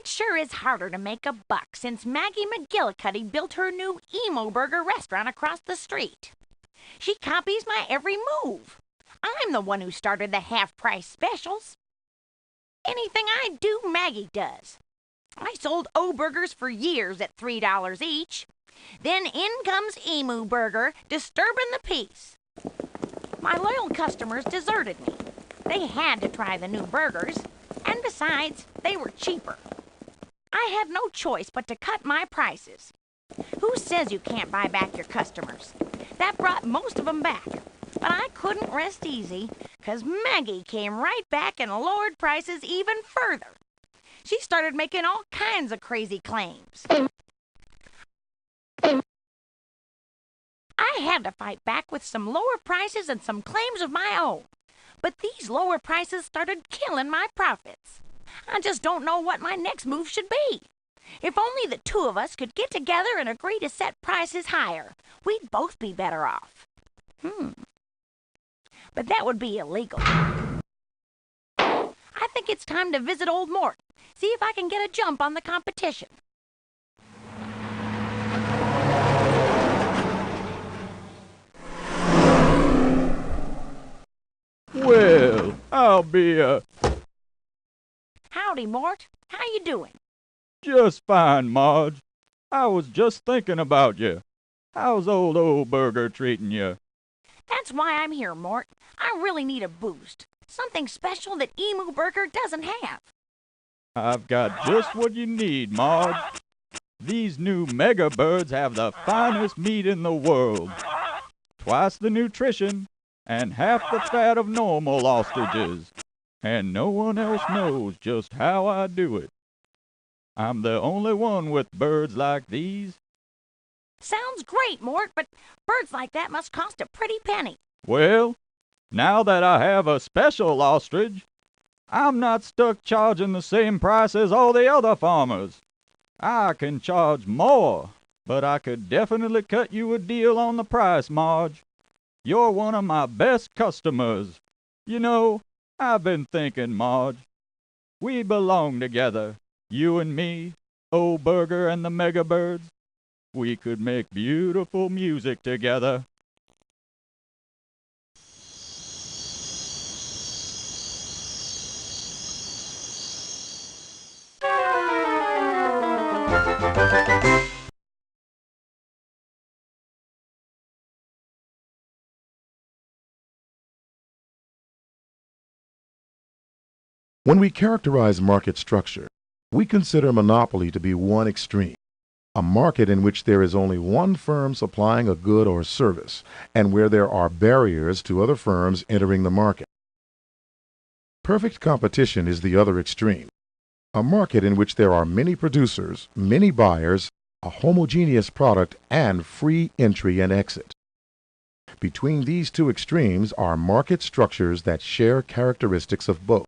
It sure is harder to make a buck since Maggie McGillicuddy built her new Emo Burger restaurant across the street. She copies my every move. I'm the one who started the half-price specials. Anything I do, Maggie does. I sold O-Burgers for years at $3 each. Then in comes Emu Burger, disturbing the peace. My loyal customers deserted me. They had to try the new burgers, and besides, they were cheaper. I had no choice but to cut my prices. Who says you can't buy back your customers? That brought most of them back. But I couldn't rest easy, 'cause Maggie came right back and lowered prices even further. She started making all kinds of crazy claims. I had to fight back with some lower prices and some claims of my own. But these lower prices started killing my profits. I just don't know what my next move should be. If only the two of us could get together and agree to set prices higher, we'd both be better off. But that would be illegal. I think it's time to visit old Mort, see if I can get a jump on the competition. Well, I'll be, Howdy, Mort. How you doing? just fine, Marge. I was just thinking about you. How's old Burger treating you? That's why I'm here, Mort. I really need a boost. Something special that Emu Burger doesn't have. I've got just what you need, Marge. These new Mega Birds have the finest meat in the world. Twice the nutrition and half the fat of normal ostriches. And no one else knows just how I do it. I'm the only one with birds like these. Sounds great, Mort, but birds like that must cost a pretty penny. Well, now that I have a special ostrich, I'm not stuck charging the same price as all the other farmers. I can charge more, but I could definitely cut you a deal on the price, Marge. You're one of my best customers. You know, I've been thinking, Marge. We belong together, you and me, old Burger and the Mega Birds. We could make beautiful music together. When we characterize market structure, we consider monopoly to be one extreme, a market in which there is only one firm supplying a good or service, and where there are barriers to other firms entering the market. Perfect competition is the other extreme, a market in which there are many producers, many buyers, a homogeneous product, and free entry and exit. Between these two extremes are market structures that share characteristics of both.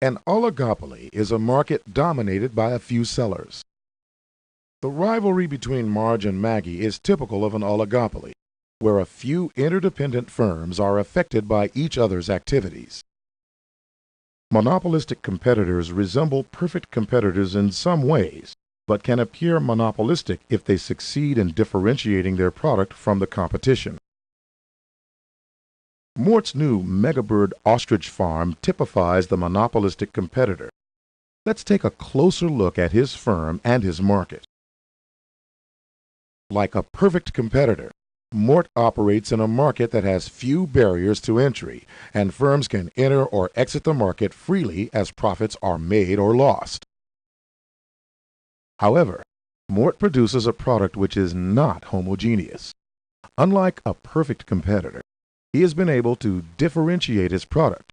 An oligopoly is a market dominated by a few sellers. The rivalry between Marge and Maggie is typical of an oligopoly, where a few interdependent firms are affected by each other's activities. Monopolistic competitors resemble perfect competitors in some ways, but can appear monopolistic if they succeed in differentiating their product from the competition. Mort's new Megabird ostrich farm typifies the monopolistic competitor. Let's take a closer look at his firm and his market. Like a perfect competitor, Mort operates in a market that has few barriers to entry, and firms can enter or exit the market freely as profits are made or lost. However, Mort produces a product which is not homogeneous. Unlike a perfect competitor, he has been able to differentiate his product.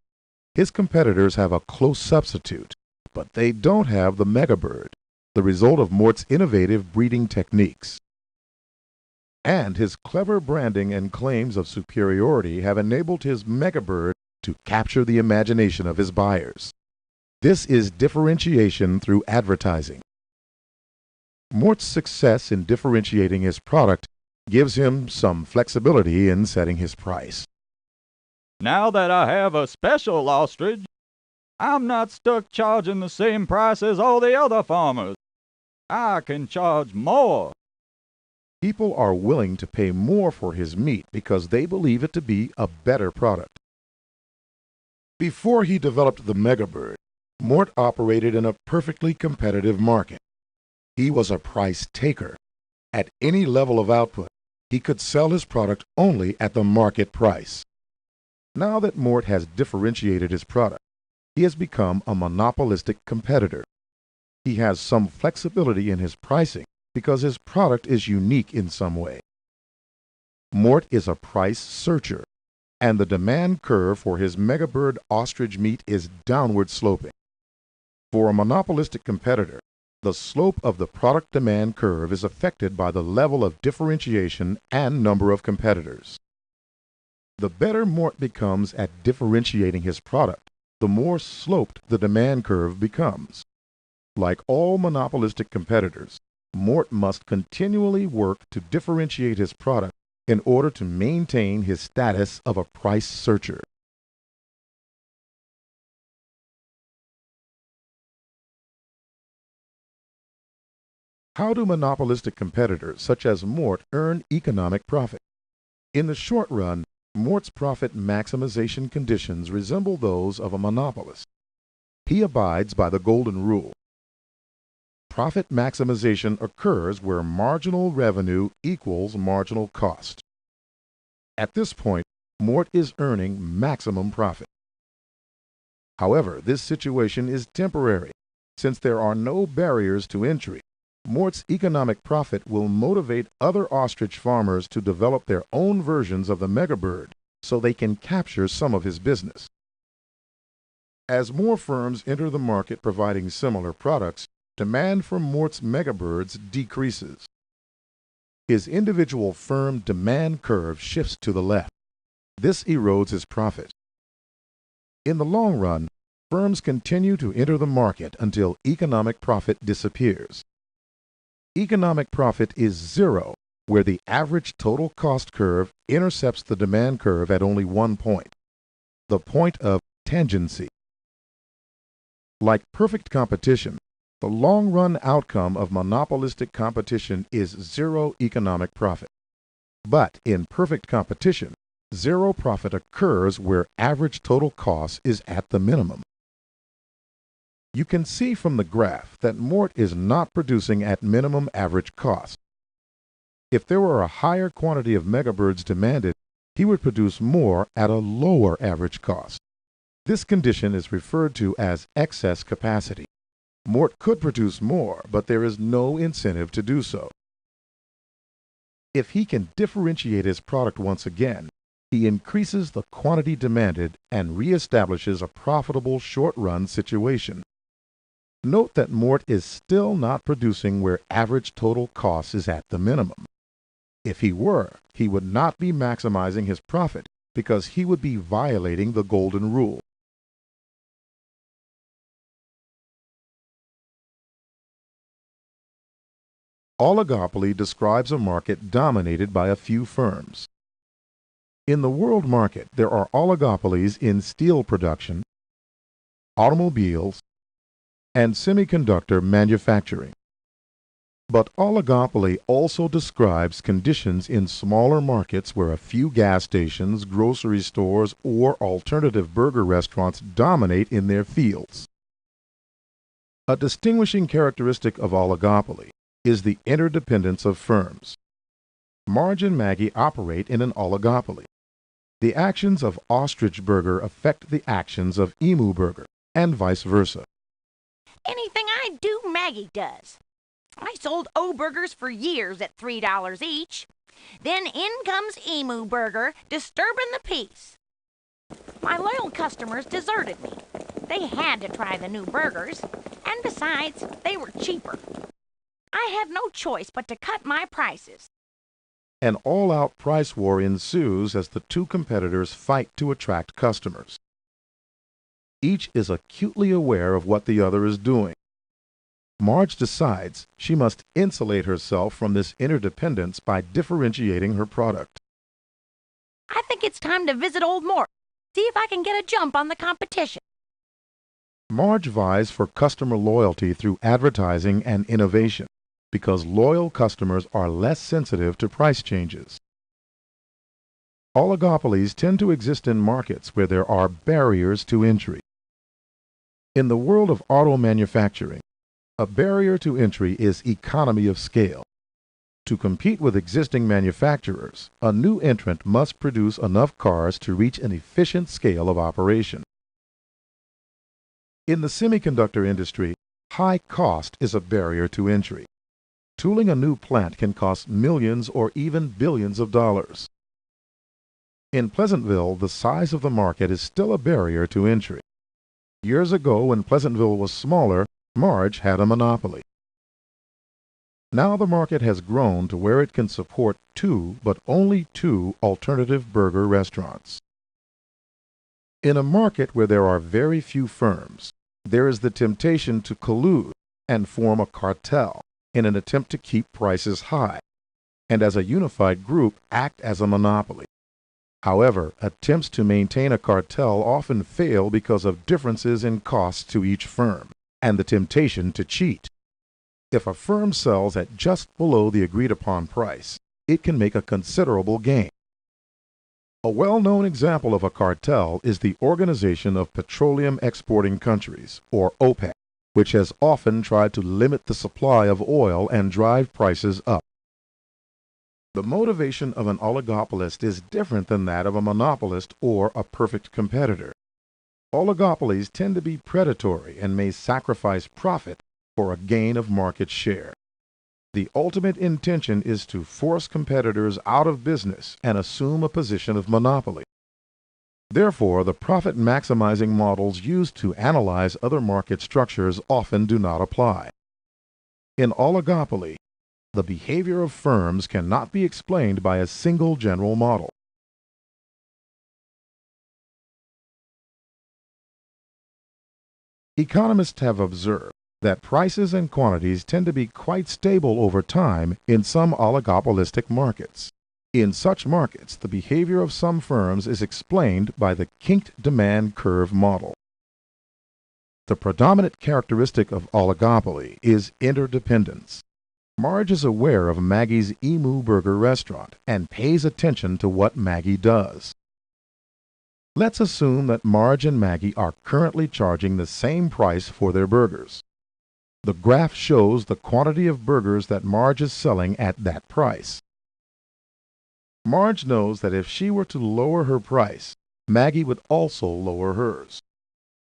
His competitors have a close substitute, but they don't have the Megabird, the result of Mort's innovative breeding techniques. And his clever branding and claims of superiority have enabled his Megabird to capture the imagination of his buyers. This is differentiation through advertising. Mort's success in differentiating his product gives him some flexibility in setting his price. Now that I have a special ostrich, I'm not stuck charging the same price as all the other farmers. I can charge more. People are willing to pay more for his meat because they believe it to be a better product. Before he developed the megabird, Mort operated in a perfectly competitive market. He was a price taker. At any level of output, he could sell his product only at the market price. Now that Mort has differentiated his product, he has become a monopolistic competitor. He has some flexibility in his pricing because his product is unique in some way. Mort is a price searcher, and the demand curve for his megabird ostrich meat is downward sloping. For a monopolistic competitor, the slope of the product demand curve is affected by the level of differentiation and number of competitors. The better Mort becomes at differentiating his product, the more sloped the demand curve becomes. Like all monopolistic competitors, Mort must continually work to differentiate his product in order to maintain his status of a price searcher. How do monopolistic competitors such as Mort earn economic profit? In the short run, Mort's profit maximization conditions resemble those of a monopolist. He abides by the golden rule. Profit maximization occurs where marginal revenue equals marginal cost. At this point, Mort is earning maximum profit. However, this situation is temporary. Since there are no barriers to entry, Mort's economic profit will motivate other ostrich farmers to develop their own versions of the megabird so they can capture some of his business. As more firms enter the market providing similar products, demand for Mort's megabirds decreases. His individual firm demand curve shifts to the left. This erodes his profit. In the long run, firms continue to enter the market until economic profit disappears. Economic profit is zero, where the average total cost curve intercepts the demand curve at only one point, the point of tangency. Like perfect competition, the long-run outcome of monopolistic competition is zero economic profit. But in perfect competition, zero profit occurs where average total cost is at the minimum. You can see from the graph that Mort is not producing at minimum average cost. If there were a higher quantity of megabirds demanded, he would produce more at a lower average cost. This condition is referred to as excess capacity. Mort could produce more, but there is no incentive to do so. If he can differentiate his product once again, he increases the quantity demanded and reestablishes a profitable short-run situation. Note that Mort is still not producing where average total cost is at the minimum. If he were, he would not be maximizing his profit because he would be violating the golden rule. Oligopoly describes a market dominated by a few firms. In the world market, there are oligopolies in steel production, automobiles, and semiconductor manufacturing. But oligopoly also describes conditions in smaller markets where a few gas stations, grocery stores, or alternative burger restaurants dominate in their fields. A distinguishing characteristic of oligopoly is the interdependence of firms. Marge and Maggie operate in an oligopoly. The actions of Ostrich Burger affect the actions of Emu Burger, and vice versa. Anything I do, Maggie does. I sold O-Burgers for years at $3 each. Then in comes Emu Burger, disturbing the peace. My loyal customers deserted me. They had to try the new burgers, and besides, they were cheaper. I had no choice but to cut my prices. An all-out price war ensues as the two competitors fight to attract customers. Each is acutely aware of what the other is doing. Marge decides she must insulate herself from this interdependence by differentiating her product. I think it's time to visit Old Mort, see if I can get a jump on the competition. Marge vies for customer loyalty through advertising and innovation because loyal customers are less sensitive to price changes. Oligopolies tend to exist in markets where there are barriers to entry. In the world of auto manufacturing, a barrier to entry is economy of scale. To compete with existing manufacturers, a new entrant must produce enough cars to reach an efficient scale of operation. In the semiconductor industry, high cost is a barrier to entry. Tooling a new plant can cost millions or even billions of dollars. In Pleasantville, the size of the market is still a barrier to entry. Years ago, when Pleasantville was smaller, Marge had a monopoly. Now the market has grown to where it can support two, but only two, alternative burger restaurants. In a market where there are very few firms, there is the temptation to collude and form a cartel in an attempt to keep prices high, and as a unified group act as a monopoly. However, attempts to maintain a cartel often fail because of differences in costs to each firm and the temptation to cheat. If a firm sells at just below the agreed-upon price, it can make a considerable gain. A well-known example of a cartel is the Organization of Petroleum Exporting Countries, or OPEC, which has often tried to limit the supply of oil and drive prices up. The motivation of an oligopolist is different than that of a monopolist or a perfect competitor. Oligopolies tend to be predatory and may sacrifice profit for a gain of market share. The ultimate intention is to force competitors out of business and assume a position of monopoly. Therefore, the profit-maximizing models used to analyze other market structures often do not apply. In oligopoly, the behavior of firms cannot be explained by a single general model. Economists have observed that prices and quantities tend to be quite stable over time in some oligopolistic markets. In such markets, the behavior of some firms is explained by the kinked demand curve model. The predominant characteristic of oligopoly is interdependence. Marge is aware of Maggie's Emu Burger restaurant and pays attention to what Maggie does. Let's assume that Marge and Maggie are currently charging the same price for their burgers. The graph shows the quantity of burgers that Marge is selling at that price. Marge knows that if she were to lower her price, Maggie would also lower hers.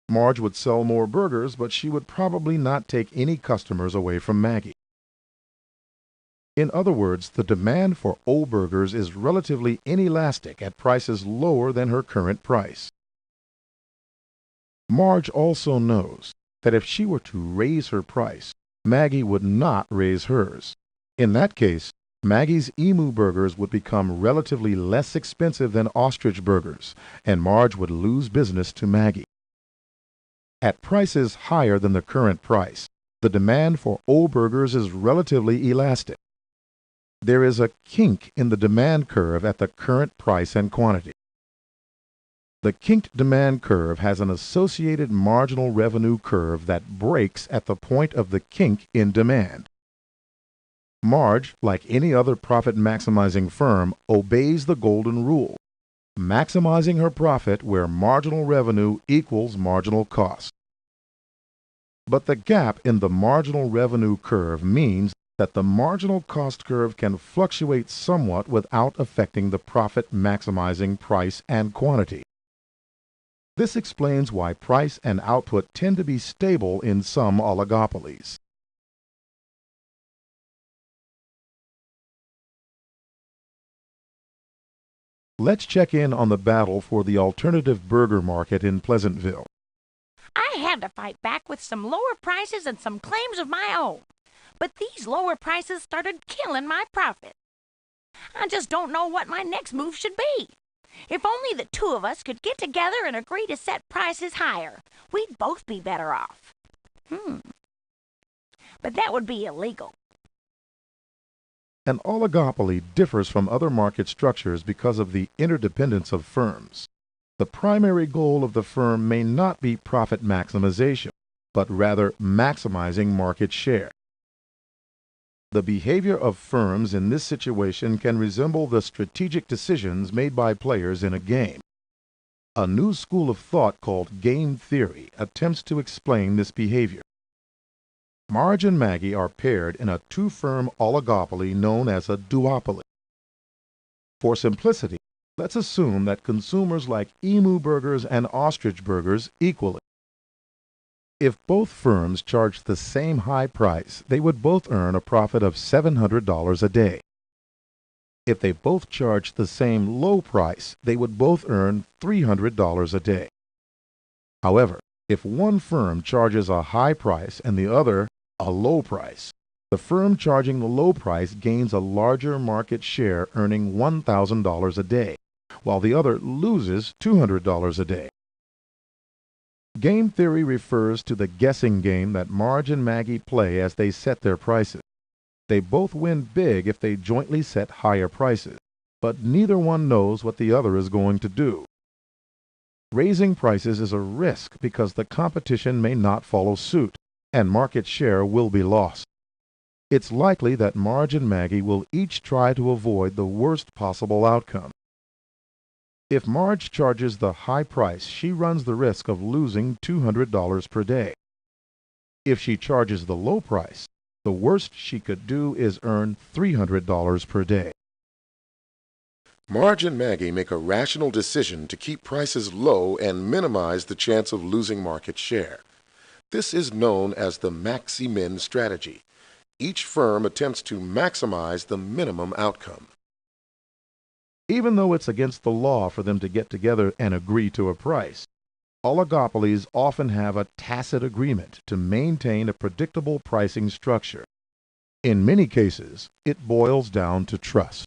Marge would sell more burgers, but she would probably not take any customers away from Maggie. In other words, the demand for O burgers is relatively inelastic at prices lower than her current price. Marge also knows that if she were to raise her price, Maggie would not raise hers. In that case, Maggie's Emu burgers would become relatively less expensive than ostrich burgers, and Marge would lose business to Maggie. At prices higher than the current price, the demand for O burgers is relatively elastic. There is a kink in the demand curve at the current price and quantity. The kinked demand curve has an associated marginal revenue curve that breaks at the point of the kink in demand. Marge, like any other profit-maximizing firm, obeys the golden rule, maximizing her profit where marginal revenue equals marginal cost. But the gap in the marginal revenue curve means that the marginal cost curve can fluctuate somewhat without affecting the profit-maximizing price and quantity. This explains why price and output tend to be stable in some oligopolies. Let's check in on the battle for the alternative burger market in Pleasantville. I had to fight back with some lower prices and some claims of my own. But these lower prices started killing my profit. I just don't know what my next move should be. If only the two of us could get together and agree to set prices higher, we'd both be better off. But that would be illegal. An oligopoly differs from other market structures because of the interdependence of firms. The primary goal of the firm may not be profit maximization, but rather maximizing market share. The behavior of firms in this situation can resemble the strategic decisions made by players in a game. A new school of thought called game theory attempts to explain this behavior. Marge and Maggie are paired in a two-firm oligopoly known as a duopoly. For simplicity, let's assume that consumers like emu burgers and ostrich burgers equally. If both firms charged the same high price, they would both earn a profit of $700 a day. If they both charged the same low price, they would both earn $300 a day. However, if one firm charges a high price and the other a low price, the firm charging the low price gains a larger market share, earning $1,000 a day, while the other loses $200 a day. Game theory refers to the guessing game that Marge and Maggie play as they set their prices. They both win big if they jointly set higher prices, but neither one knows what the other is going to do. Raising prices is a risk because the competition may not follow suit, and market share will be lost. It's likely that Marge and Maggie will each try to avoid the worst possible outcome. If Marge charges the high price, she runs the risk of losing $200 per day. If she charges the low price, the worst she could do is earn $300 per day. Marge and Maggie make a rational decision to keep prices low and minimize the chance of losing market share. This is known as the maxi-min strategy. Each firm attempts to maximize the minimum outcome. Even though it's against the law for them to get together and agree to a price, oligopolies often have a tacit agreement to maintain a predictable pricing structure. In many cases, it boils down to trust.